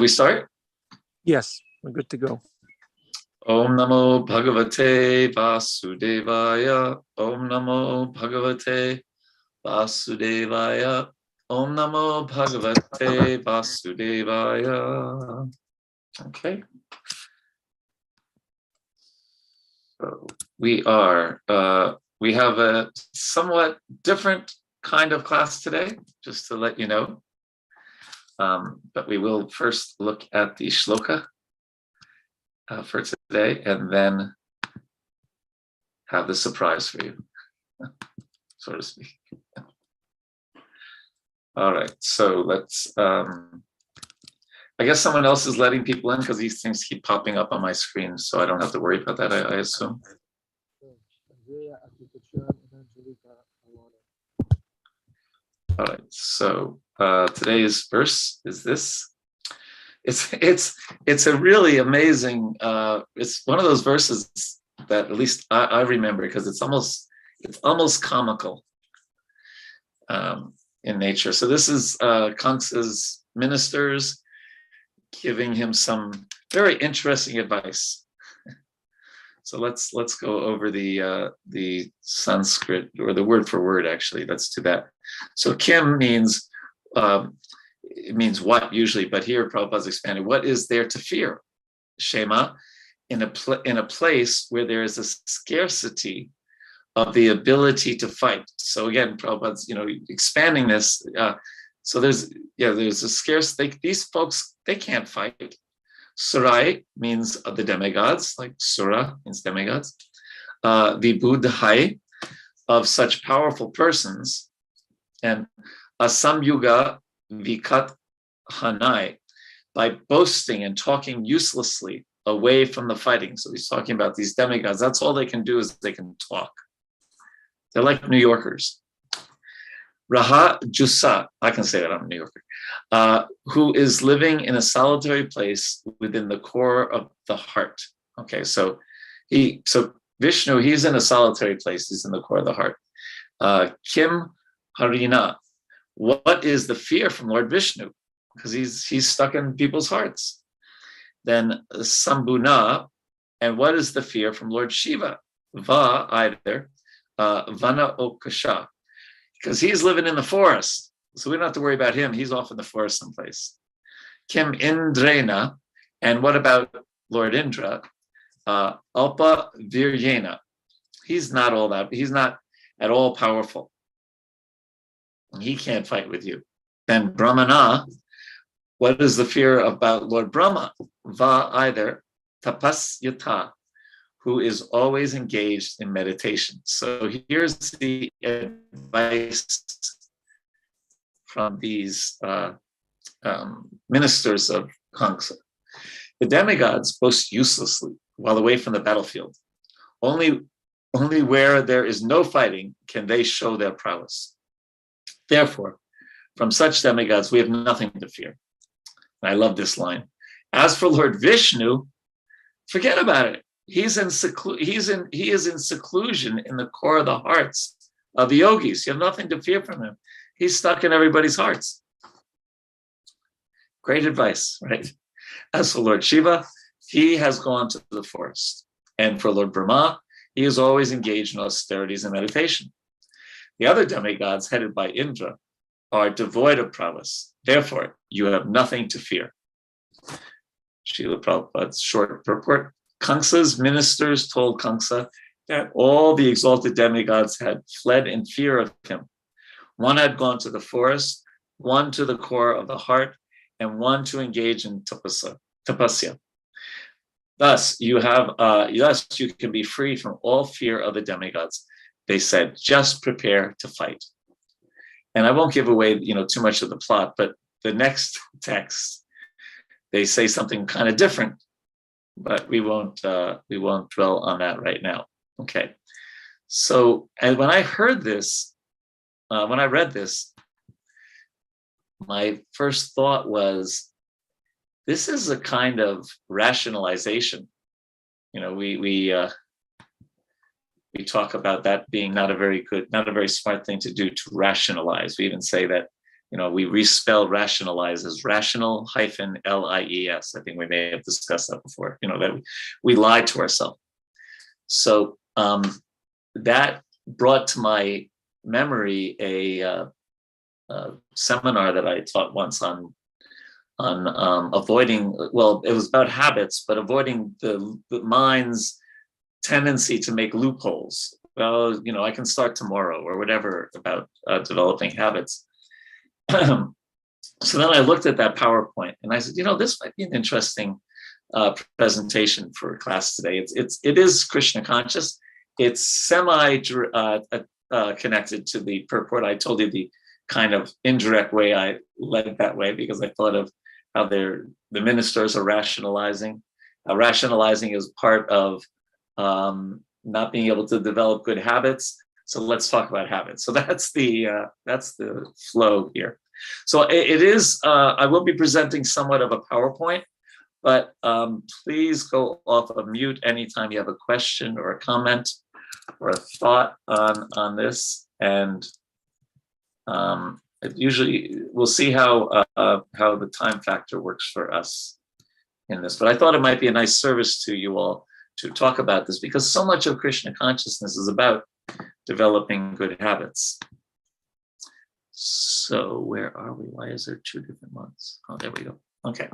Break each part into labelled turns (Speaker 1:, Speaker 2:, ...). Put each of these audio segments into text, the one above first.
Speaker 1: we start?
Speaker 2: Yes, we're good to go.
Speaker 1: Om Namo Bhagavate Vasudevaya. Om Namo Bhagavate Vasudevaya. Om Namo Bhagavate Vasudevaya. Okay. So we have a somewhat different kind of class today, just to let you know. But we will first look at the shloka for today, and then have the surprise for you, so to speak. All right, so let's, I guess someone else is letting people in because these things keep popping up on my screen, so I don't have to worry about that, I assume. All right, so today's verse is this. It's a really amazing. It's one of those verses that at least I remember because it's almost comical in nature. So this is Kamsa's ministers giving him some very interesting advice. So let's go over the Sanskrit, or the word for word, actually. Let's do that. So Kim means it means what usually, but here Prabhupada's expanded. What is there to fear? Shema, in a place where there is a scarcity of the ability to fight. So again, Prabhupada's expanding this. So there's a scarcity. These folks, they can't fight. Surai means the demigods, like Sura means demigods. Vibudhai, of such powerful persons, and Asamyuga Vikat Hanai, by boasting and talking uselessly away from the fighting. So he's talking about these demigods. That's all they can do, is they can talk. They're like New Yorkers. Raha Jusa, I can say that, I'm a New Yorker, who is living in a solitary place within the core of the heart. Okay, so Vishnu, he's in a solitary place, he's in the core of the heart. Kim Harina, what is the fear from Lord Vishnu? Because he's stuck in people's hearts. Then Sambhuna, and what is the fear from Lord Shiva? Va, either, Vana Okasha, because he's living in the forest. So we don't have to worry about him. He's off in the forest someplace. Kim Indrena, and what about Lord Indra? Alpa Viryena. He's not all that. He's not at all powerful. He can't fight with you. Then Brahmana, what is the fear about Lord Brahma? Va, either, Tapasyata, who is always engaged in meditation. So here's the advice from these ministers of Kamsa. The demigods boast uselessly while away from the battlefield. Only where there is no fighting can they show their prowess. Therefore, from such demigods, we have nothing to fear. And I love this line. As for Lord Vishnu, forget about it. He is in seclusion in the core of the hearts of the yogis. You have nothing to fear from him. He's stuck in everybody's hearts. Great advice, right? As for Lord Shiva, he has gone to the forest. And for Lord Brahma, he is always engaged in austerities and meditation. The other demigods, headed by Indra, are devoid of prowess. Therefore, you have nothing to fear. Srila Prabhupada's short purport. Kamsa's ministers told Kamsa that all the exalted demigods had fled in fear of him. One had gone to the forest, one to the core of the heart, and one to engage in tapasya. Thus, you can be free from all fear of the demigods. They said, just prepare to fight. And I won't give away, too much of the plot, but the next text, they say something kind of different, but we won't dwell on that right now. Okay. So, and when I heard this, when I read this, my first thought was, this is a kind of rationalization. We talk about that being not a very smart thing to do, to rationalize. We even say that we respell rationalize as rational -lies. I think we may have discussed that before, that we lie to ourselves. So that brought to my memory a seminar that I taught once on avoiding, well, it was about habits, but avoiding the mind's tendency to make loopholes. Well, I can start tomorrow or whatever about developing habits. So then I looked at that PowerPoint and I said, this might be an interesting presentation for class today. It is Krishna conscious. It's semi connected to the purport. I told you the kind of indirect way I led that way because I thought of how the ministers are rationalizing. Rationalizing is part of not being able to develop good habits. So let's talk about habits. So that's the flow here. So it is. I will be presenting somewhat of a PowerPoint, but please go off of mute anytime you have a question or a comment or a thought on this. And usually we'll see how the time factor works for us in this. But I thought it might be a nice service to you all to talk about this because so much of Krishna consciousness is about developing good habits. So where are we? Why is there two different ones? Oh, there we go. Okay.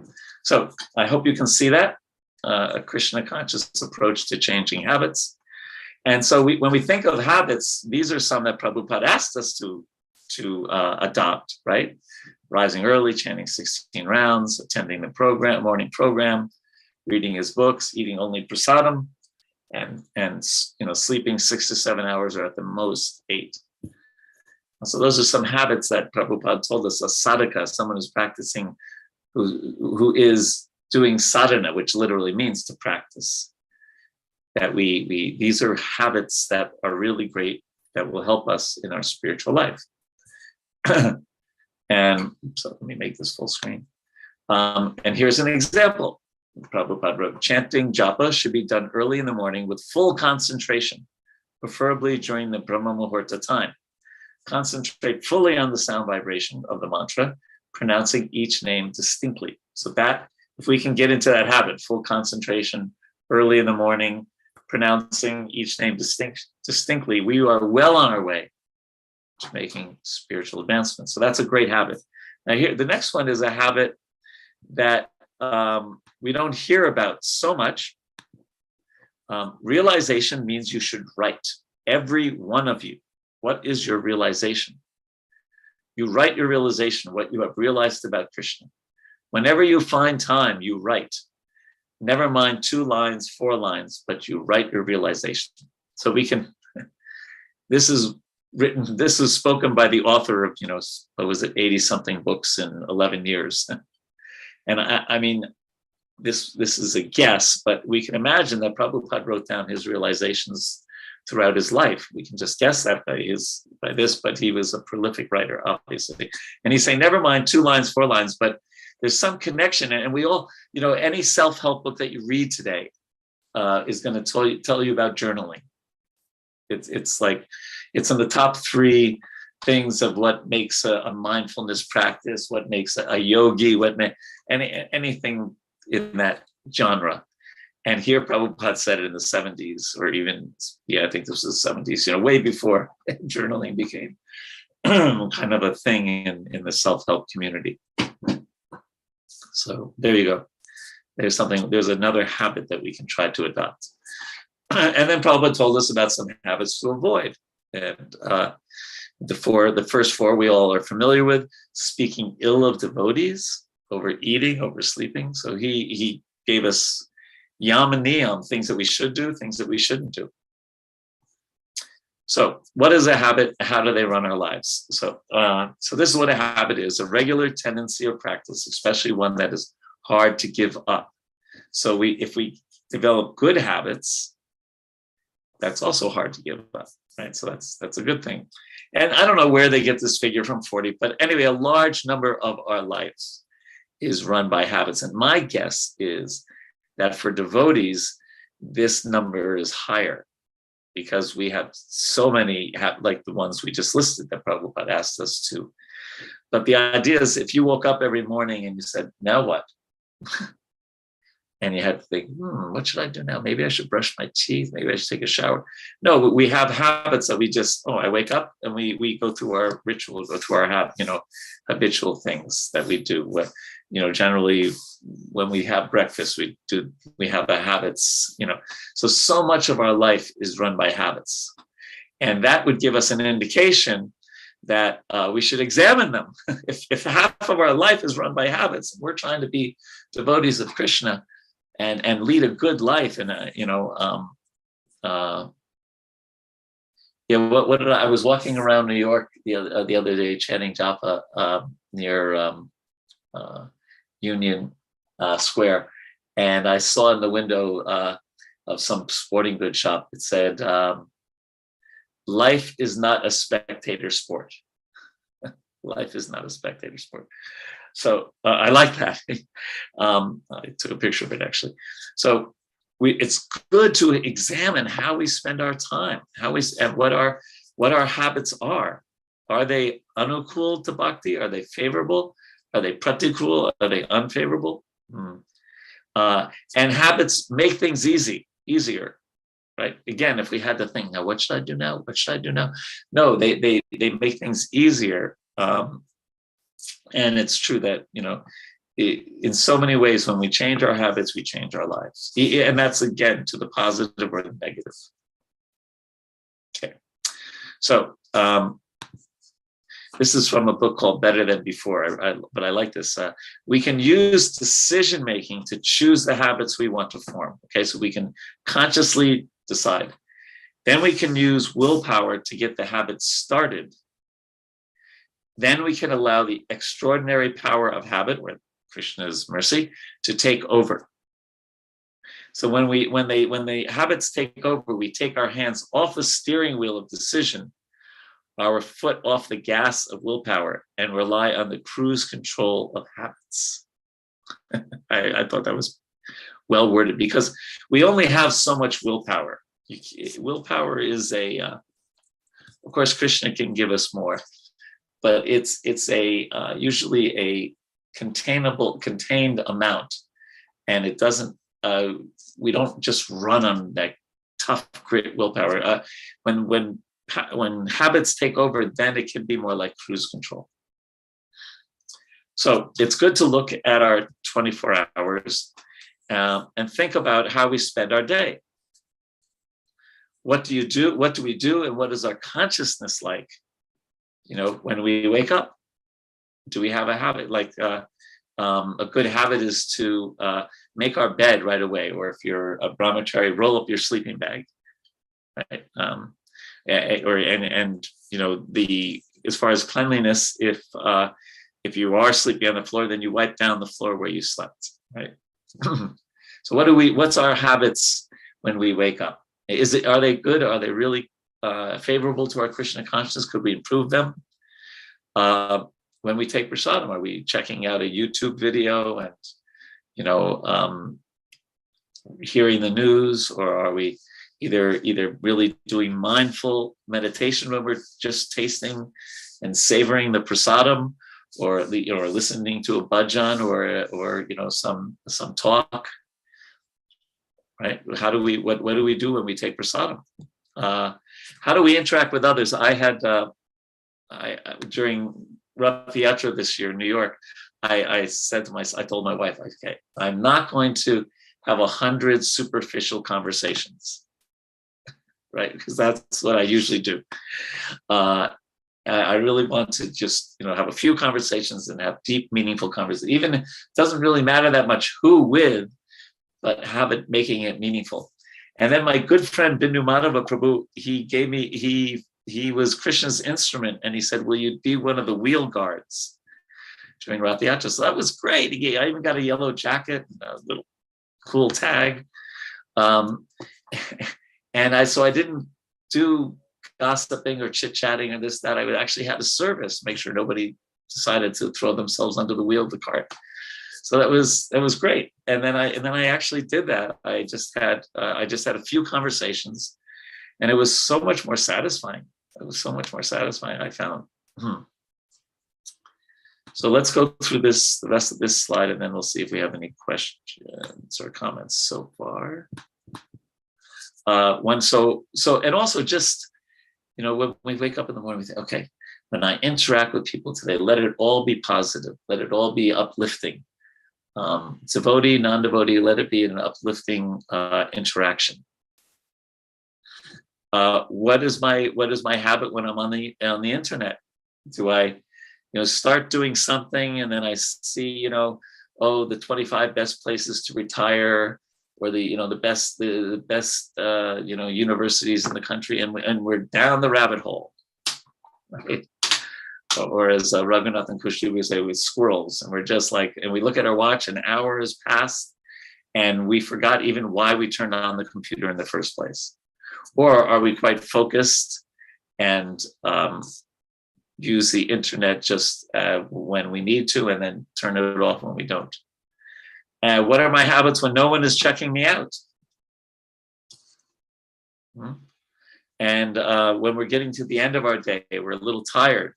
Speaker 1: So I hope you can see that, a Krishna conscious approach to changing habits. And so when we think of habits, these are some that Prabhupada asked us to adopt, right? Rising early, chanting 16 rounds, attending the morning program, reading his books, eating only prasadam, and sleeping 6 to 7 hours or at the most 8. So those are some habits that Prabhupada told us. A sadhaka, someone who's practicing, who is doing sadhana, which literally means to practice. That these are habits that are really great that will help us in our spiritual life. And so let me make this full screen. And here's an example. Prabhupada wrote, chanting japa should be done early in the morning with full concentration, preferably during the Brahma Muhurta time. Concentrate fully on the sound vibration of the mantra, pronouncing each name distinctly. So that, if we can get into that habit, full concentration early in the morning, pronouncing each name distinctly, we are well on our way to making spiritual advancement. So that's a great habit. Now here, the next one is a habit that we don't hear about so much. Realization means you should write, every one of you. What is your realization? You write your realization, what you have realized about Krishna. Whenever you find time, you write. Never mind 2 lines, 4 lines, but you write your realization. So we can, this is spoken by the author of, 80-something books in 11 years. And I mean, this is a guess, but we can imagine that Prabhupada wrote down his realizations throughout his life. We can just guess that by this, but he was a prolific writer, obviously. And he's saying, never mind 2 lines, 4 lines, but there's some connection. And we all, any self-help book that you read today is going to tell you about journaling. It's like, it's in the top 3 things of what makes a mindfulness practice, what makes a yogi, anything in that genre. And here Prabhupada said it in the 70s, or even, I think this was the 70s, way before journaling became kind of a thing in the self-help community. So there you go. There's another habit that we can try to adopt. And then Prabhupada told us about some habits to avoid. And the first 4 we all are familiar with: speaking ill of devotees, overeating, oversleeping. So he gave us yam and niyam, things that we should do, things that we shouldn't do. So what is a habit? How do they run our lives? So this is what a habit is: a regular tendency or practice, especially one that is hard to give up. So if we develop good habits, that's also hard to give up, right? So that's a good thing. And I don't know where they get this figure from 40, but anyway, a large number of our lives is run by habits. And my guess is that for devotees, this number is higher because we have so many, like the ones we just listed that Prabhupada asked us to But the idea is, if you woke up every morning and you said, now what? And you had to think, what should I do now? Maybe I should brush my teeth. Maybe I should take a shower. No, we have habits that we just, I wake up and we go through our ritual, go through our, habitual things that we do. Generally when we have breakfast, we have the habits, so much of our life is run by habits. And that would give us an indication that we should examine them. If half of our life is run by habits, and we're trying to be devotees of Krishna and lead a good life, and I was walking around New York the other day chanting japa near Union Square, and I saw in the window of some sporting goods shop, it said, life is not a spectator sport. Life is not a spectator sport. So I like that. I took a picture of it, actually. So it's good to examine how we spend our time, and what our habits are. Are they anukul to bhakti? Are they favorable? Are they pratikul? Are they unfavorable? And habits make things easier. Right. Again, if we had to think, now, what should I do now? What should I do now? No, they make things easier. And it's true that, in so many ways, when we change our habits, we change our lives. And that's, again, to the positive or the negative. Okay. So this is from a book called Better Than Before, but I like this. We can use decision-making to choose the habits we want to form. Okay, so we can consciously decide. Then we can use willpower to get the habit started. Then we can allow the extraordinary power of habit, or Krishna's mercy, to take over. So when the habits take over, we take our hands off the steering wheel of decision, our foot off the gas of willpower, and rely on the cruise control of habits. I thought that was well worded, because we only have so much willpower. Willpower is of course, Krishna can give us more, but it's usually a contained amount, and it doesn't. We don't just run on that tough, great willpower. When habits take over, then it can be more like cruise control. So it's good to look at our 24 hours and think about how we spend our day. What do you do? What do we do? And what is our consciousness like? When we wake up, do we have a habit? Like a good habit is to make our bed right away, or if you're a brahmachari, roll up your sleeping bag, right? As far as cleanliness, if you are sleeping on the floor, then you wipe down the floor where you slept, right? So what's our habits when we wake up? Are they good? Are they really favorable to our Krishna consciousness? Could we improve them? When we take prasadam, are we checking out a YouTube video and hearing the news, or are we either really doing mindful meditation when we're just tasting and savoring the prasadam, or listening to a bhajan or some talk? Right? What do we do when we take prasadam? How do we interact with others? I had during Rath Yatra this year in New York, I told my wife, okay, I'm not going to have 100 superficial conversations, right? Because that's what I usually do. I really want to just have a few conversations and have deep, meaningful conversations. Even it doesn't really matter that much who with, but making it meaningful. And then my good friend Bindu Madhava Prabhu, he was Krishna's instrument, and he said, will you be one of the wheel guards during Rath Yatra? So that was great. I even got a yellow jacket, a little cool tag. So I didn't do gossiping or chit-chatting or this, that. I would actually have a service, make sure nobody decided to throw themselves under the wheel of the cart. So that was great. And then I actually did that. I just had a few conversations, and it was so much more satisfying. I found. So let's go through the rest of this slide, and then we'll see if we have any questions or comments so far. And also just, when we wake up in the morning, we think, okay, when I interact with people today, let it all be positive. Let it all be uplifting. Devotee, non-devotee, let it be an uplifting interaction. What is my habit when I'm on the internet? Do I, start doing something and then I see, the 25 best places to retire, or the best universities in the country, and we're down the rabbit hole, right? Or as Raghunath and Kushti would say, with squirrels, and we're just like, and we look at our watch, an hour has passed, and we forgot even why we turned on the computer in the first place. Or are we quite focused and use the internet just when we need to, and then turn it off when we don't? What are my habits when no one is checking me out? And when we're getting to the end of our day, we're a little tired.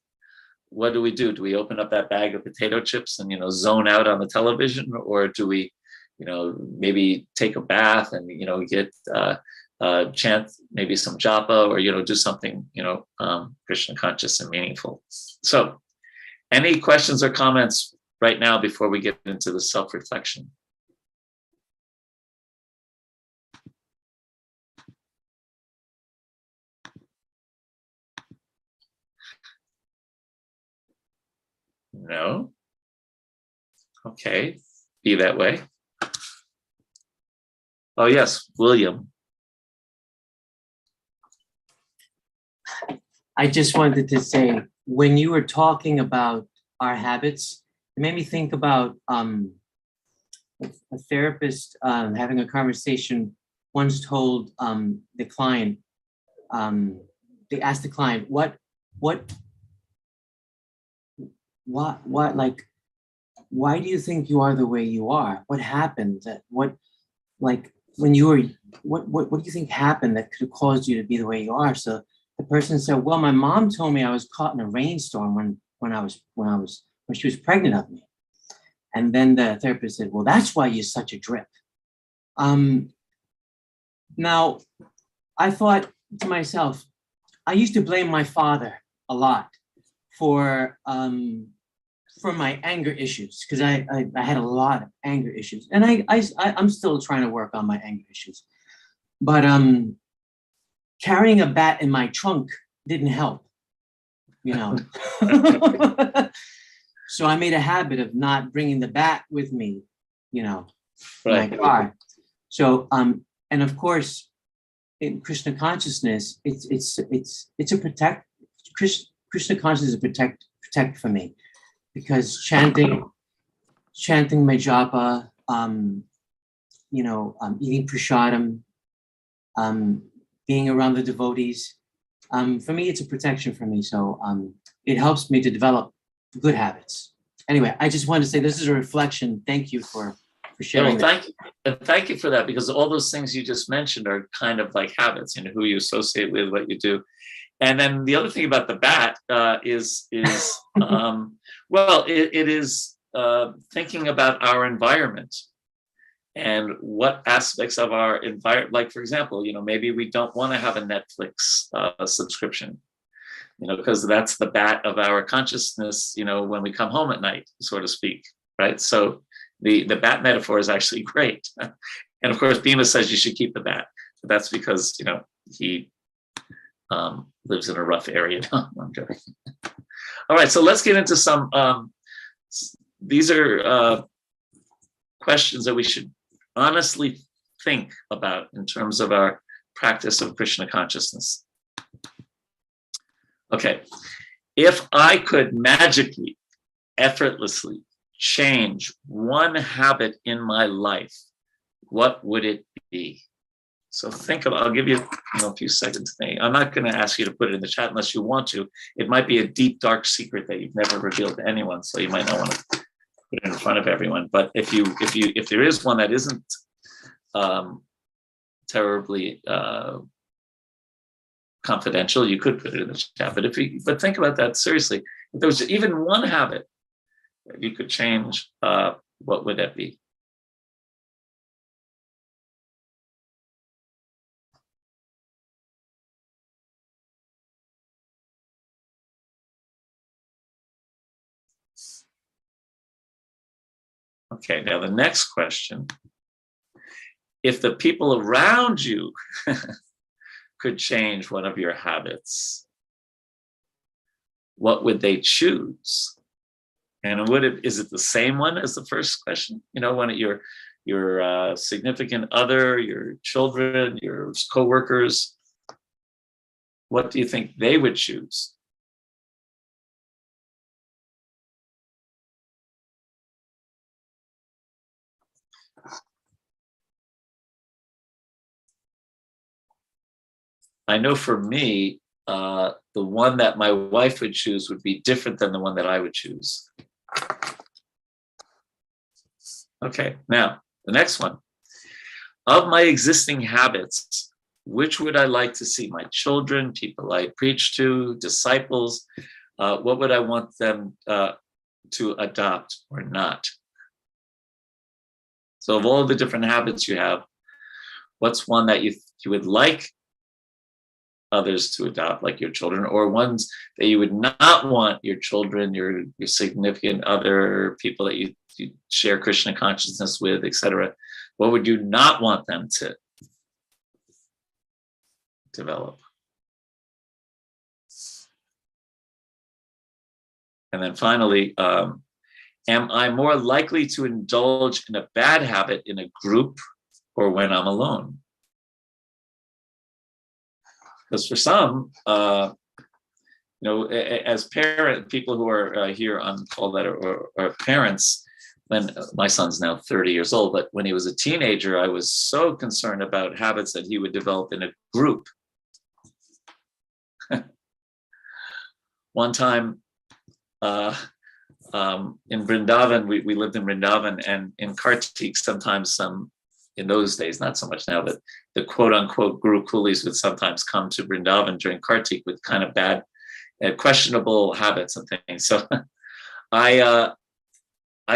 Speaker 1: What do? Do we open up that bag of potato chips and, zone out on the television? Or do we, maybe take a bath and, get chant maybe some japa, or, do something, Krishna conscious and meaningful? So any questions or comments right now before we get into the self-reflection? No? Okay, be that way. Oh yes, William.
Speaker 3: I just wanted to say, when you were talking about our habits, it made me think about a therapist having a conversation once told the client, they asked the client, why do you think you are the way you are? What happened? What do you think happened that could have caused you to be the way you are? So the person said, well, my mom told me I was caught in a rainstorm when she was pregnant of me. And then the therapist said, well, that's why you're such a drip. Now, I thought to myself, I used to blame my father a lot for my anger issues, because I had a lot of anger issues, and I'm still trying to work on my anger issues. But carrying a bat in my trunk didn't help, So I made a habit of not bringing the bat with me, in my car. So and of course, in Krishna consciousness, it's a protect. Krishna consciousness is a protect for me, because chanting my japa, eating prasadam, being around the devotees, for me, it's a protection for me. So it helps me to develop good habits. Anyway, I just wanted to say this is a reflection. Thank you for sharing.
Speaker 1: Thank you for that, because all those things you just mentioned are kind of like habits, who you associate with, what you do. And then the other thing about the bat is it is thinking about our environment and what aspects of our environment, like, for example, maybe we don't want to have a Netflix subscription, because that's the bat of our consciousness, when we come home at night, so to speak, right? So the bat metaphor is actually great. And of course, Bhima says you should keep the bat, but that's because, he lives in a rough area. No, I'm joking. All right, so let's get into some, these are questions that we should honestly think about in terms of our practice of Krishna consciousness. Okay, if I could magically, effortlessly change one habit in my life, what would it be? So think about, I'll give you, a few seconds to think. I'm not going to ask you to put it in the chat unless you want to. It might be a deep, dark secret that you've never revealed to anyone, so you might not want to put it in front of everyone. But if there is one that isn't terribly confidential, you could put it in the chat. But think about that seriously. If there was even one habit If you could change, what would that be? Okay, now the next question. If the people around you could change one of your habits, what would they choose? And is it the same one as the first question? You know, one of your significant other, your children, your coworkers, what do you think they would choose? I know for me, the one that my wife would choose would be different than the one that I would choose. Okay, now the next one. Of my existing habits, which would I like to see? My children, people I preach to, disciples, what would I want them to adopt or not? So of all the different habits you have, what's one that you would like others to adopt, like your children, or ones that you would not want your children, your significant other, people that you share Krishna consciousness with, etc. What would you not want them to develop? And then finally, am I more likely to indulge in a bad habit in a group or when I'm alone? Because for some, as people who are here on call that are parents, when my son's now 30 years old, but when he was a teenager, I was so concerned about habits that he would develop in a group. One time in Vrindavan, we lived in Vrindavan, and in Kartik, sometimes in those days, not so much now, but the quote unquote guru coolies would sometimes come to Vrindavan during Kartik with kind of bad, questionable habits and things. So I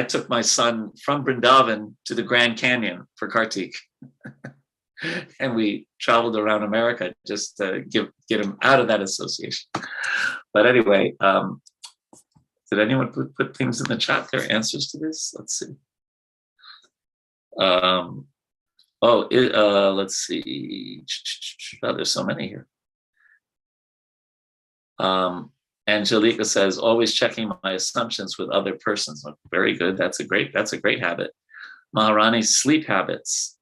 Speaker 1: took my son from Vrindavan to the Grand Canyon for Kartik. And we traveled around America just to get him out of that association. But anyway, did anyone put things in the chat, their answers to this? Let's see. Let's see. Oh, there's so many here. Angelica says, always checking my assumptions with other persons. Oh, very good. That's a great habit. Maharani, sleep habits.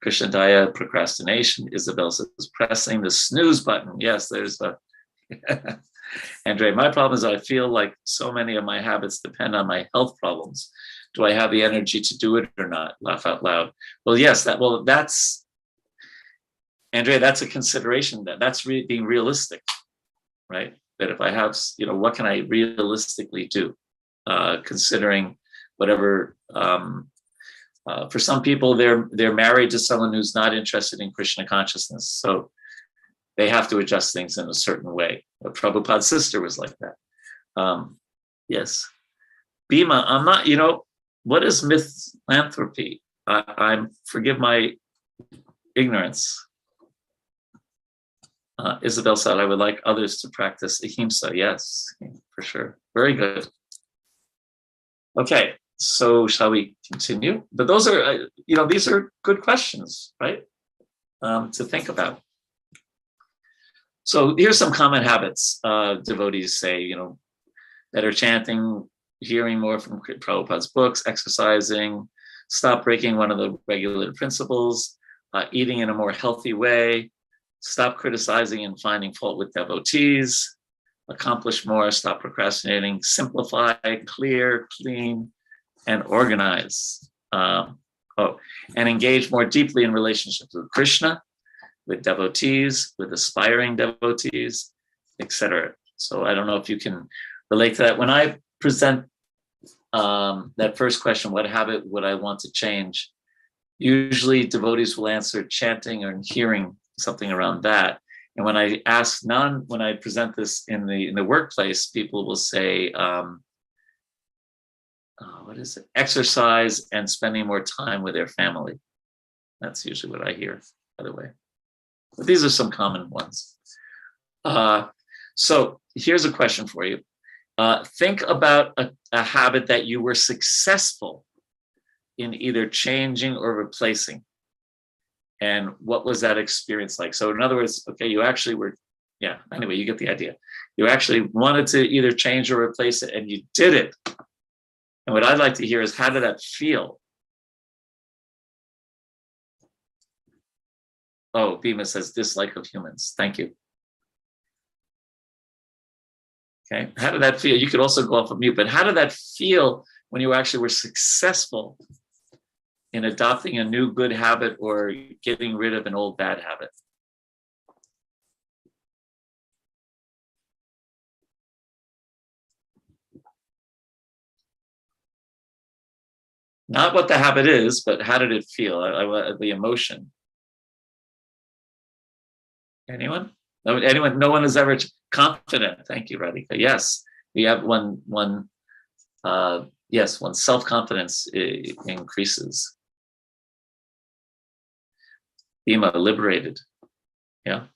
Speaker 1: Krishnadaya, procrastination. Isabel says, pressing the snooze button. Yes, there's the. Andre, my problem is I feel like so many of my habits depend on my health problems. Do I have the energy to do it or not? Laugh out loud. Well, yes, that's, Andrea, that's a consideration. That's being realistic, right? That if I have, what can I realistically do? Considering whatever, for some people, they're married to someone who's not interested in Krishna consciousness. So they have to adjust things in a certain way. Prabhupada's sister was like that. Yes. Bhima, I'm not, what is misanthropy? Forgive my ignorance. Isabel said, I would like others to practice ahimsa. Yes, for sure. Very good. Okay, so shall we continue? But those are, these are good questions, right? To think about. So here's some common habits devotees say, better chanting, hearing more from Prabhupada's books, exercising, stop breaking one of the regulated principles, eating in a more healthy way, stop criticizing and finding fault with devotees, accomplish more, stop procrastinating, simplify, clear, clean, and organize. And engage more deeply in relationships with Krishna, with devotees, with aspiring devotees, etc. So I don't know if you can relate to that. When I present that first question, what habit would I want to change? Usually devotees will answer chanting or hearing, something around that. And when I present this in the workplace, people will say what is it? Exercise and spending more time with their family. That's usually what I hear, by the way. But these are some common ones. So here's a question for you. Think about a habit that you were successful in either changing or replacing. And what was that experience like? So in other words, okay, you actually were, yeah, anyway, you get the idea. You actually wanted to either change or replace it, and you did it. And what I'd like to hear is, how did that feel? Oh, Bhima says dislike of humans. Thank you. Okay, how did that feel? You could also go off of mute, but how did that feel when you actually were successful in adopting a new good habit or getting rid of an old bad habit? Not what the habit is, but how did it feel? The emotion. Anyone? No, anyone? No one is ever confident. Thank you, Radhika. Yes, we have one self-confidence increases. Bhima, liberated. Yeah.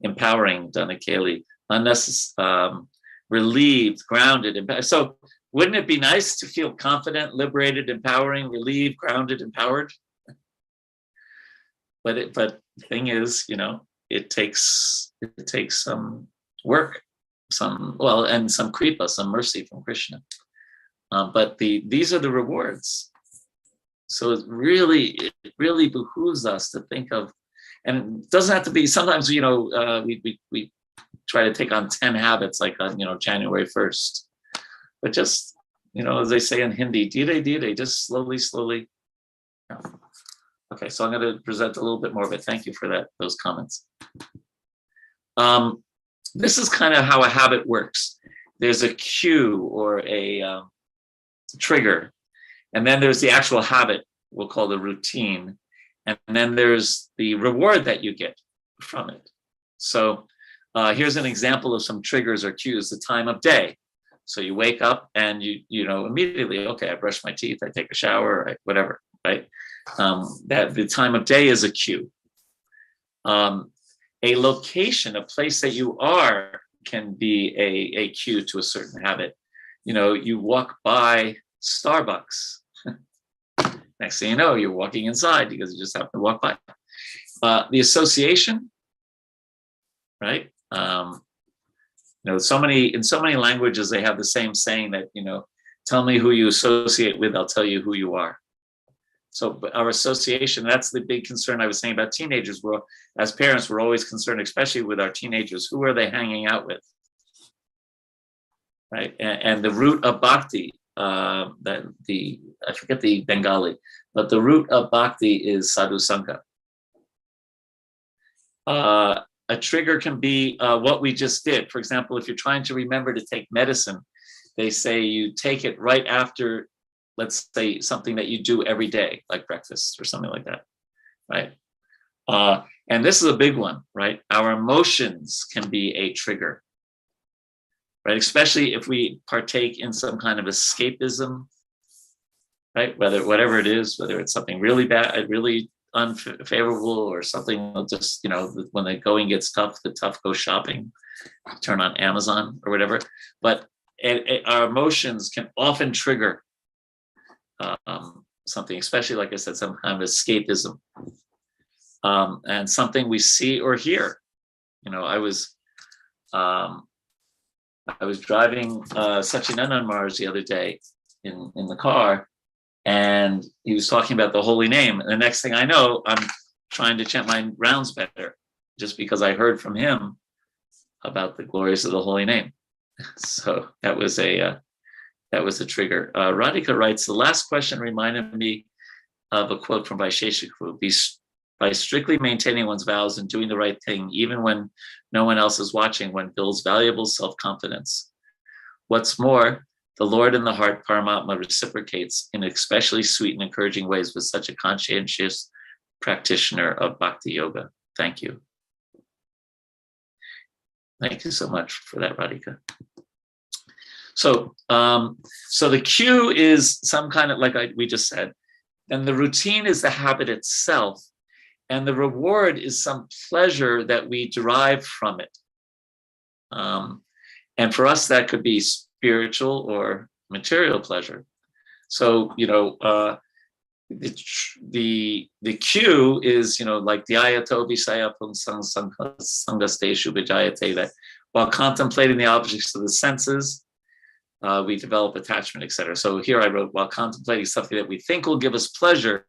Speaker 1: Empowering, Danakeli. Unnecessary, relieved, grounded. So wouldn't it be nice to feel confident, liberated, empowering, relieved, grounded, empowered? But the thing is, it takes some work, and some kripa, some mercy from Krishna. But these are the rewards. So it really behooves us to think of, and it doesn't have to be. Sometimes we try to take on 10 habits like on January 1st, but just as they say in Hindi, dhire, just slowly. Okay, so I'm going to present a little bit more of it. Thank you for those comments. This is kind of how a habit works. There's a cue or a trigger, and then there's the actual habit, we'll call the routine, and then there's the reward that you get from it. So here's an example of some triggers or cues: the time of day. So you wake up and you immediately, okay, I brush my teeth, I take a shower, whatever, right? That the time of day is a cue. A location, a place that you are, can be a cue to a certain habit. You walk by Starbucks. Next thing you know, you're walking inside because you just happen to walk by. The association, right? In so many languages, they have the same saying that, tell me who you associate with, I'll tell you who you are. So our association, that's the big concern I was saying about teenagers. As parents, we're always concerned, especially with our teenagers, who are they hanging out with? Right? And the root of bhakti, I forget the Bengali, but the root of bhakti is sadhu sangha. A trigger can be what we just did. For example, if you're trying to remember to take medicine, they say you take it right after, let's say, something that you do every day, like breakfast or something like that, right? And this is a big one, right? Our emotions can be a trigger, right? Especially if we partake in some kind of escapism, right? Whatever it is, whether it's something really bad, really unfavorable, or something just, when the going gets tough, the tough go shopping, turn on Amazon or whatever. But our emotions can often trigger something, especially, like I said, some kind of escapism, and something we see or hear. I was driving Satchidanand Maharaj the other day in the car, and he was talking about the holy name. And the next thing I know, I'm trying to chant my rounds better, just because I heard from him about the glories of the holy name. So that was a trigger. Radhika writes, the last question reminded me of a quote from Vaisheshika: by strictly maintaining one's vows and doing the right thing, even when no one else is watching, one builds valuable self-confidence. What's more, the Lord in the heart, Paramatma, reciprocates in especially sweet and encouraging ways with such a conscientious practitioner of Bhakti Yoga. Thank you. Thank you so much for that, Radhika. So the cue is some kind of, we just said, and the routine is the habit itself, and the reward is some pleasure that we derive from it. And for us, that could be spiritual or material pleasure. So, the cue is, like the ayatobi sayapung sangasteshu vijayate, that while contemplating the objects of the senses, we develop attachment, etc. So here I wrote, while contemplating something that we think will give us pleasure,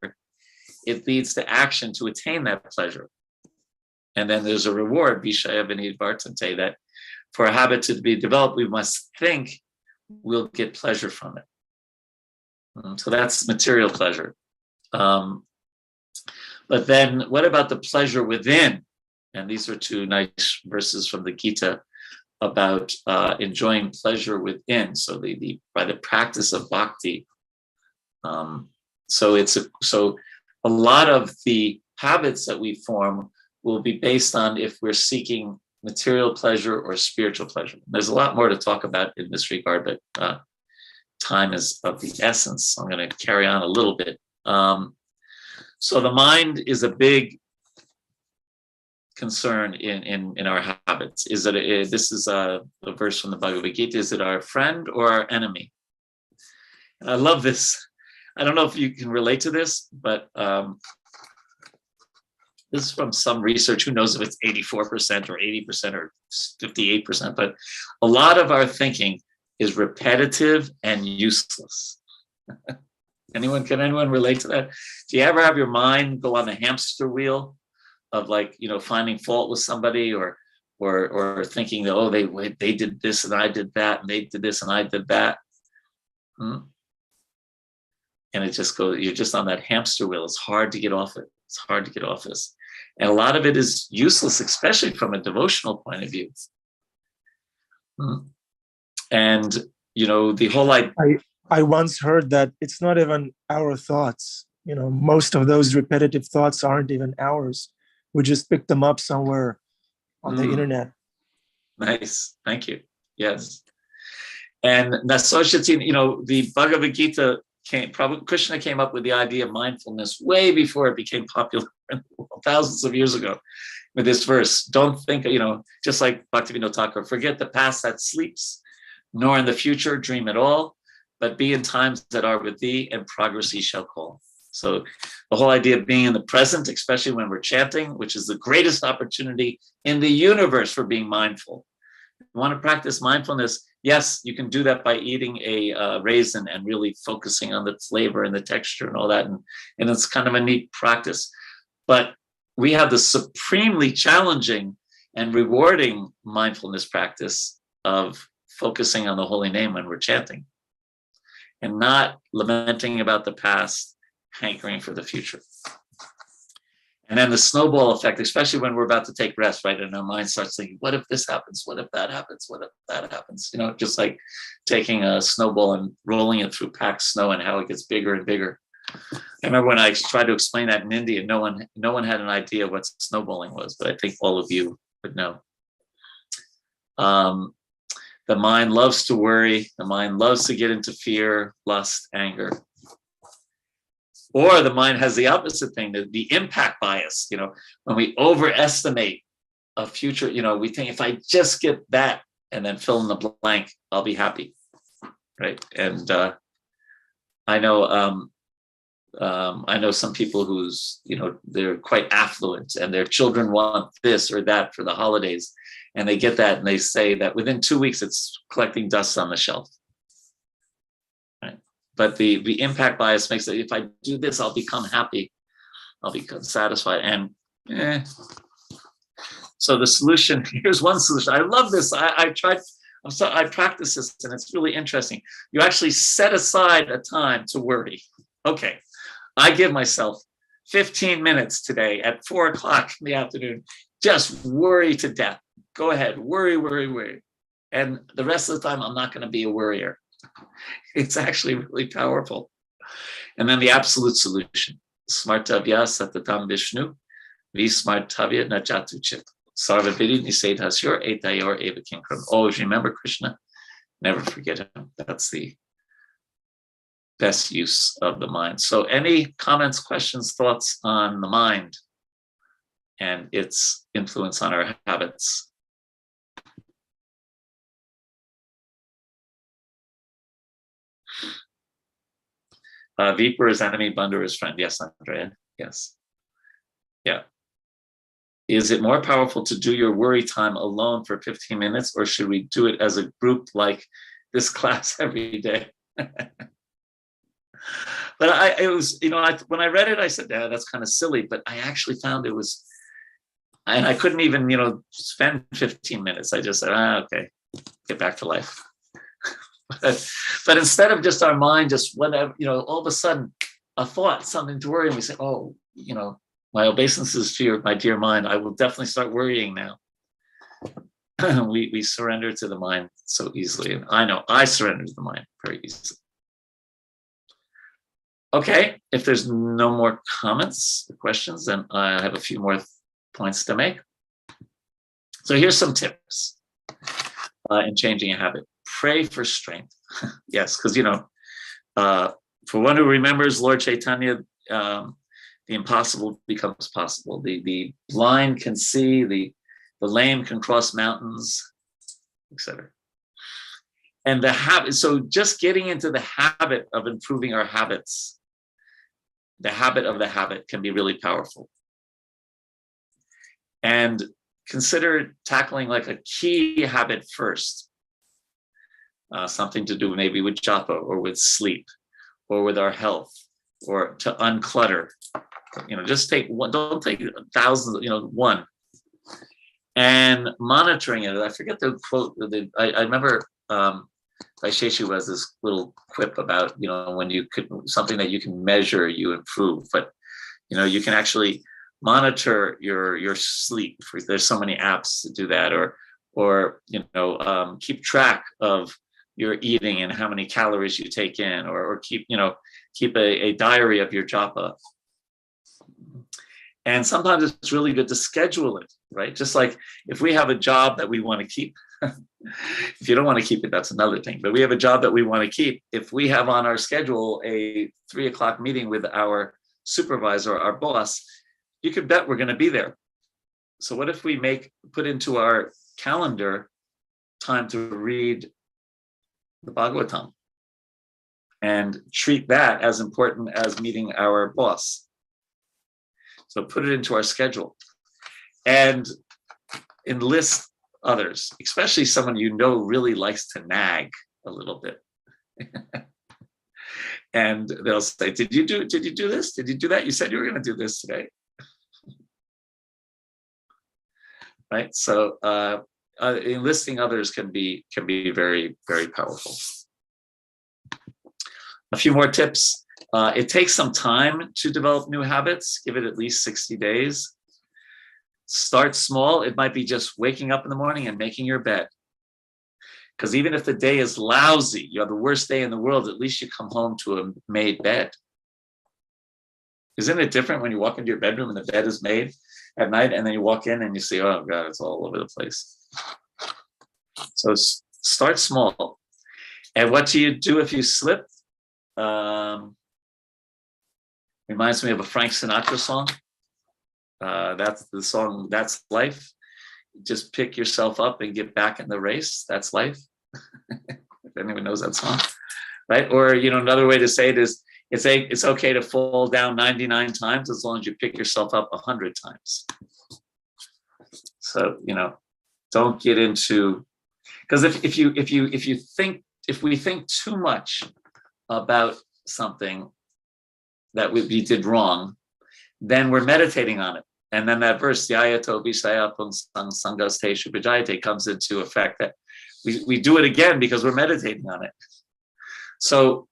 Speaker 1: it leads to action to attain that pleasure. And then there's a reward, vishaya vinidvartante, that for a habit to be developed, we must think we'll get pleasure from it. So that's material pleasure. But then what about the pleasure within? And these are two nice verses from the Gita about enjoying pleasure within. So by the practice of bhakti. So a lot of the habits that we form will be based on if we're seeking material pleasure or spiritual pleasure. There's a lot more to talk about in this regard, but time is of the essence. So I'm going to carry on a little bit. So the mind is a big concern in our habits. Is that this is a verse from the Bhagavad Gita? Is it our friend or our enemy? And I love this. I don't know if you can relate to this, but this is from some research. Who knows if it's 84% or 80% or 58%? But a lot of our thinking is repetitive and useless. Can anyone relate to that? Do you ever have your mind go on the hamster wheel of finding fault with somebody or thinking that, oh, they did this and I did that, and they did this and I did that? And it just goes, you're just on that hamster wheel. It's hard to get off it. It's hard to get off this. And a lot of it is useless, especially from a devotional point of view. And, the whole idea.
Speaker 2: I once heard that it's not even our thoughts. Most of those repetitive thoughts aren't even ours. We just picked them up somewhere on the internet.
Speaker 1: Nice. Thank you. Yes. And Nasoshati, the Bhagavad Gita Krishna came up with the idea of mindfulness way before it became popular thousands of years ago with this verse. Don't think, just like Bhaktivinoda Thakur, forget the past that sleeps, nor in the future dream at all, but be in times that are with thee, and progress he shall call. So the whole idea of being in the present, especially when we're chanting, which is the greatest opportunity in the universe for being mindful. If you want to practice mindfulness, yes, you can do that by eating a raisin and really focusing on the flavor and the texture and all that. And it's kind of a neat practice. But we have the supremely challenging and rewarding mindfulness practice of focusing on the holy name when we're chanting and not lamenting about the past, hankering for the future. And then the snowball effect, especially when we're about to take rest, right? And our mind starts thinking, what if this happens? What if that happens? What if that happens? Just like taking a snowball and rolling it through packed snow and how it gets bigger and bigger. I remember when I tried to explain that in India, no one had an idea what snowballing was, but I think all of you would know. The mind loves to worry. The mind loves to get into fear, lust, anger. Or the mind has the opposite thing, the impact bias. When we overestimate a future, we think if I just get that and then fill in the blank, I'll be happy, right? And I know some people who's, they're quite affluent and their children want this or that for the holidays, and they get that and they say that within 2 weeks it's collecting dust on the shelf. But the impact bias makes it, if I do this, I'll become happy. I'll become satisfied. And so the solution, here's one solution. I love this. I practice this and it's really interesting. You actually set aside a time to worry. Okay, I give myself 15 minutes today at 4:00 in the afternoon. Just worry to death. Go ahead, worry. And the rest of the time, I'm not going to be a worrier. It's actually really powerful. And then the absolute solution. Smartavya satatam Vishnu, vismartavya najatu chit. Sarvavidi nisedhasyur etayor eva kinkram. Always remember Krishna. Never forget him. That's the best use of the mind. So any comments, questions, thoughts on the mind and its influence on our habits? Viper is enemy, Bunder is friend. Yes, Andrea. Yes. Yeah. Is it more powerful to do your worry time alone for 15 minutes, or should we do it as a group like this class every day? But it was, when I read it, I said, yeah, that's kind of silly, but I actually found it was, and I couldn't even, spend 15 minutes. I just said, okay, get back to life. But instead of just our mind, just whatever, all of a sudden a thought, something to worry, and we say, oh, my obeisances to my dear mind, I will definitely start worrying now. we surrender to the mind so easily. And I know I surrender to the mind very easily. Okay, if there's no more comments or questions, then I have a few more points to make. So here's some tips in changing a habit. Pray for strength. Yes, because, for one who remembers Lord Chaitanya, the impossible becomes possible. The blind can see, the lame can cross mountains, etc. And the habit, so just getting into the habit of improving our habits, the habit of the habit can be really powerful. And consider tackling like a key habit first. Something to do maybe with japa or with sleep or with our health or to unclutter. Just take one, don't take thousands, one. And monitoring it. I forget the quote. I remember Vaisheshu has this little quip about, when you could, something that you can measure, you improve, but, you can actually monitor your sleep. There's so many apps to do that, or keep track of your eating and how many calories you take in, or keep a diary of your japa. And sometimes it's really good to schedule it, right? Just like if we have a job that we want to keep, if you don't want to keep it, that's another thing. But we have a job that we want to keep. If we have on our schedule a 3:00 meeting with our supervisor, our boss, you can bet we're going to be there. So what if we put into our calendar time to read the Bhagavatam and treat that as important as meeting our boss? So put it into our schedule and enlist others, especially someone really likes to nag a little bit. And they'll say, did you do this? Did you do that? You said you were going to do this today. Right? So enlisting others can be very, very powerful. A few more tips. It takes some time to develop new habits. Give it at least 60 days. Start small. It might be just waking up in the morning and making your bed. Because even if the day is lousy, you have the worst day in the world, at least you come home to a made bed. Isn't it different when you walk into your bedroom and the bed is made at night, and then you walk in and you see, oh God, it's all over the place. So start small. And what do you do if you slip? Reminds me of a Frank Sinatra song. That's the song, That's Life. Just pick yourself up and get back in the race. That's life. If anyone knows that song, right? Or, another way to say it is, it's okay to fall down 99 times as long as you pick yourself up 100 times. So, don't get into, because if we think too much about something that we did wrong, then we're meditating on it. And then that verse, Yayato Visaya Punsang Sangasteshu Vijayate, comes into effect, that we do it again because we're meditating on it. So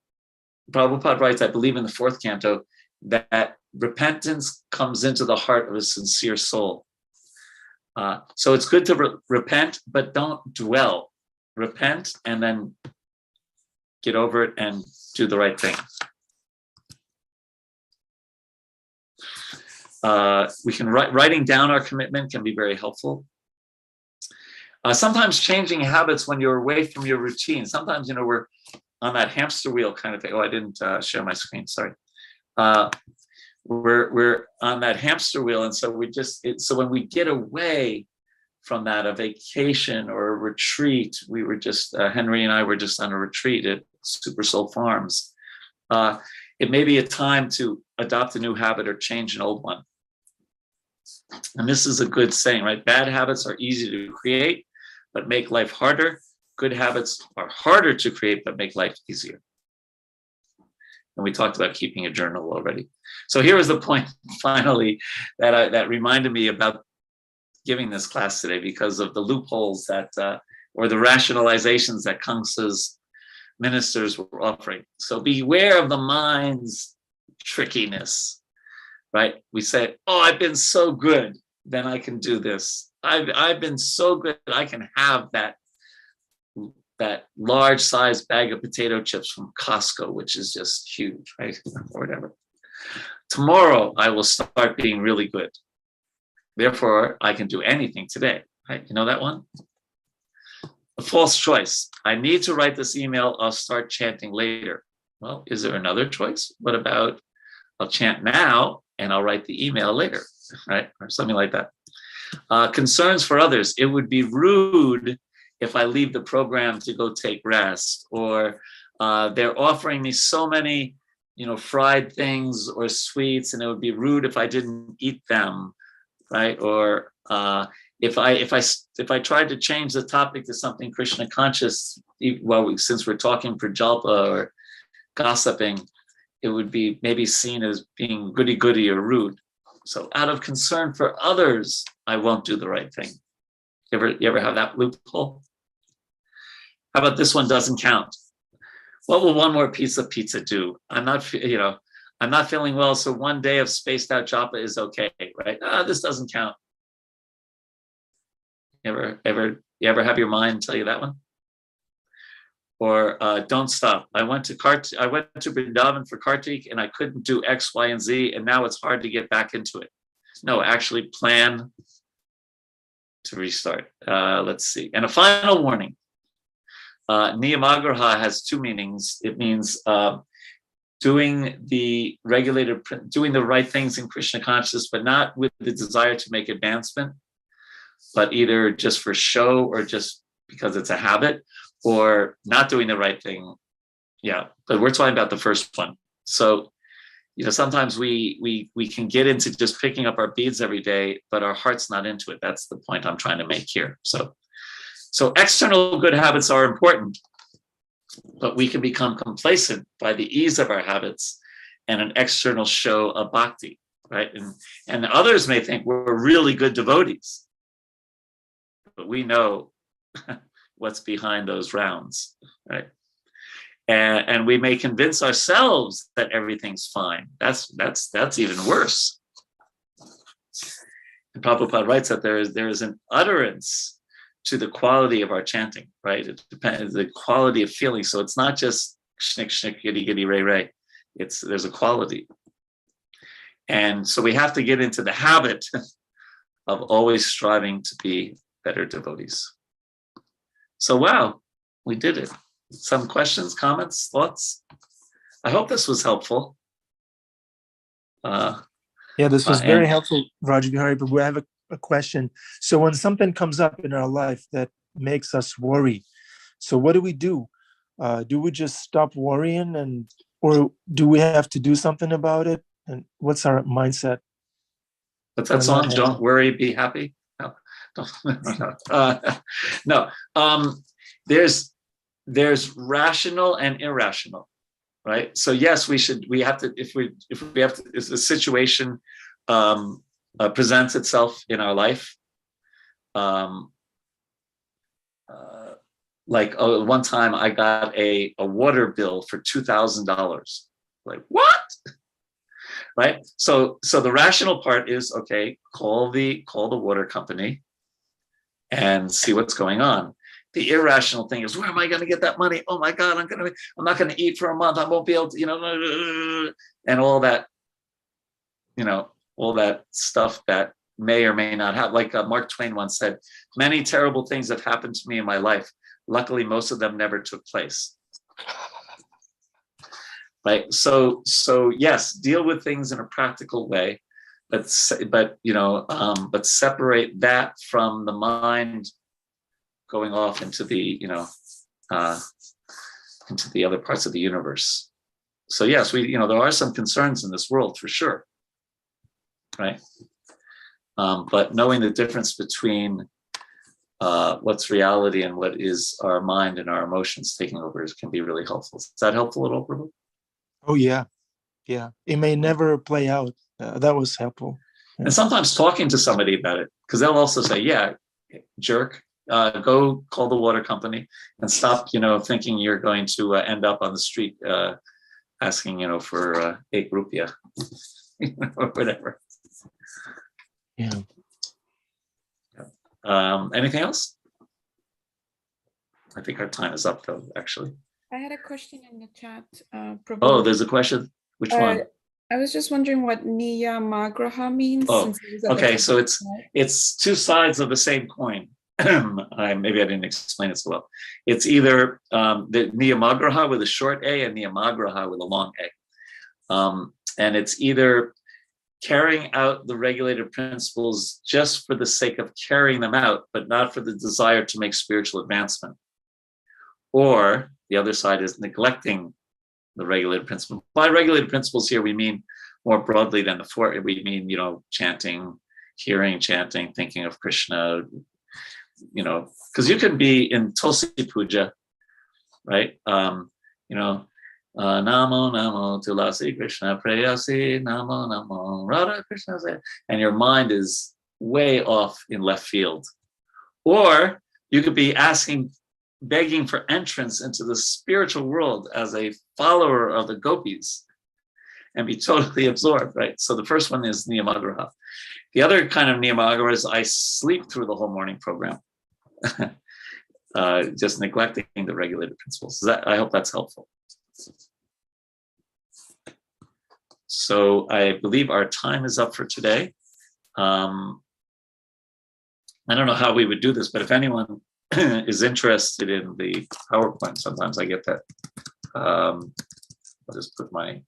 Speaker 1: Prabhupada writes, I believe in the 4th canto, that repentance comes into the heart of a sincere soul. So it's good to repent, but don't dwell. Repent and then get over it and do the right thing. We can writing down our commitment can be very helpful. Sometimes changing habits when you're away from your routine. Sometimes, we're on that hamster wheel kind of thing. Oh, I didn't share my screen. Sorry. We're on that hamster wheel, and so so when we get away from that, a vacation or a retreat, we were just Henry and I were just on a retreat at Super Soul Farms. It may be a time to adopt a new habit or change an old one. And this is a good saying, right? Bad habits are easy to create, but make life harder. Good habits are harder to create, but make life easier. And we talked about keeping a journal already. So here was the point, finally, that reminded me about giving this class today, because of the loopholes or the rationalizations that Kangsa's ministers were offering. So beware of the mind's trickiness, right? We say, oh, I've been so good, then I can do this. I've been so good, I can have that large size bag of potato chips from Costco, which is just huge, right? Or whatever. Tomorrow, I will start being really good. Therefore, I can do anything today, right? You know that one? A false choice. I need to write this email. I'll start chanting later. Well, is there another choice? What about I'll chant now and I'll write the email later, right? Or something like that. Concerns for others. It would be rude if I leave the program to go take rest, or they're offering me so many, fried things or sweets, and it would be rude if I didn't eat them, right? Or if I tried to change the topic to something Krishna conscious, since we're talking prajalpa or gossiping, it would be maybe seen as being goody-goody or rude. So out of concern for others, I won't do the right thing. You ever have that loophole? How about this one doesn't count? What will one more piece of pizza do? I'm not feeling well, so one day of spaced out japa is okay, right? This doesn't count. You ever have your mind tell you that one? Or don't stop. I went to Vrindavan for Kartik and I couldn't do X, Y, and Z, and now it's hard to get back into it. No, actually plan to restart. Let's see. And a final warning. Niyamagraha has two meanings. It means doing the right things in Krishna consciousness, but not with the desire to make advancement, but either just for show or just because it's a habit, or not doing the right thing. Yeah, but we're talking about the first one. So, sometimes we can get into just picking up our beads every day, but our heart's not into it. That's the point I'm trying to make here. So external good habits are important, but we can become complacent by the ease of our habits and an external show of bhakti, right? And others may think we're really good devotees, but we know what's behind those rounds, right? And we may convince ourselves that everything's fine. That's even worse. And Prabhupada writes that there is an utterance to the quality of our chanting, right? It depends the quality of feeling. So it's not just shnick shnick giddy giddy ray ray. There's a quality, and so we have to get into the habit of always striving to be better devotees. So wow, we did it. Some questions, comments, thoughts? I hope this was helpful.
Speaker 2: Yeah, this was very helpful, Vraj Vihari, but we have a question. So when something comes up in our life that makes us worry, so what do we do? Do we just stop worrying, or do we have to do something about it? And what's our mindset?
Speaker 1: What's that song? Don't worry, be happy. No. There's rational and irrational, right? So yes, we have to, if the situation presents itself in our life, one time I got a water bill for $2,000. Like, what? Right? So the rational part is, okay, call the water company and see what's going on. The irrational thing is, where am I going to get that money? Oh my God, I'm not going to eat for a month. I won't be able to, and all that, all that stuff that may or may not have. Like Mark Twain once said, many terrible things have happened to me in my life. Luckily, most of them never took place. Right. So yes, deal with things in a practical way, but separate that from the mind going off into the into the other parts of the universe. So yes, there are some concerns in this world for sure, right? But knowing the difference between what's reality and what is our mind and our emotions taking over can be really helpful. Is that helpful at all, Prabhu?
Speaker 2: Oh yeah. It may never play out. That was helpful. Yeah.
Speaker 1: And sometimes talking to somebody about it, because they'll also say, "Yeah, jerk, go call the water company and stop, thinking you're going to end up on the street asking, for 8 rupiah, or whatever."
Speaker 2: Yeah.
Speaker 1: Anything else? I think our time is up, though. Actually,
Speaker 4: I had a question in the chat.
Speaker 1: Oh, there's a question. Which one?
Speaker 4: I was just wondering what niyamagraha means.
Speaker 1: Oh, okay. So it's 2 sides of the same coin. Maybe I didn't explain it so well. It's either the niyamagraha with a short A and niyamagraha with a long A. And it's either carrying out the regulated principles just for the sake of carrying them out, but not for the desire to make spiritual advancement. Or the other side is neglecting the regulated principle. By regulated principles here, we mean more broadly than the 4. We mean, chanting, hearing, chanting, thinking of Krishna, because you can be in Tulsi Puja, right? Namo Namo Tulasi Krishna Prayasi, Namo Namo Radha Krishna, and your mind is way off in left field. Or you could be begging for entrance into the spiritual world as a follower of the gopis and be totally absorbed, right? So the first one is niyamagraha. The other kind of niyamagraha is I sleep through the whole morning program, just neglecting the regulated principles. I hope that's helpful. So I believe our time is up for today. I don't know how we would do this, but if anyone is interested in the PowerPoint, sometimes I get that. I'll just put my,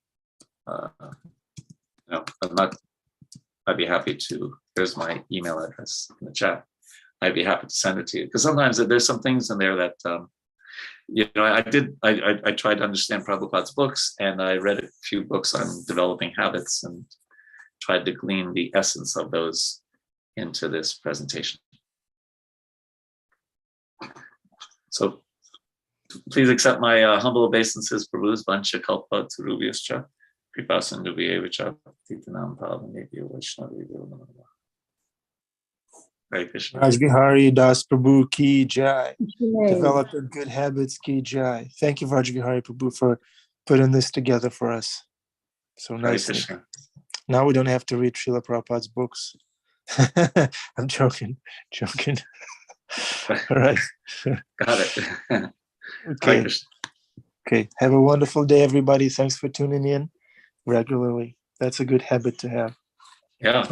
Speaker 1: I'd be happy to, there's my email address in the chat. I'd be happy to send it to you. Because sometimes there's some things in there that, I tried to understand Prabhupada's books, and I read a few books on developing habits and tried to glean the essence of those into this presentation. So please accept my humble obeisances, Prabhu's Vancha Kalpa Turubhyascha, Kripasindubhyevacha, Titanam Pavanebhyo Vaishnavebhyo Namo Namaha. Hare Krishna.
Speaker 2: Vraj Vihari Das Prabhu Ki Jai. Develop your good habits Ki Jai. Thank you, Vraj Vihari Prabhu, for putting this together for us. So nicely. Now we don't have to read Srila Prabhupada's books. I'm joking. All right.
Speaker 1: Got it.
Speaker 2: Okay. Okay. Have a wonderful day, everybody. Thanks for tuning in regularly. That's a good habit to have.
Speaker 1: Yeah.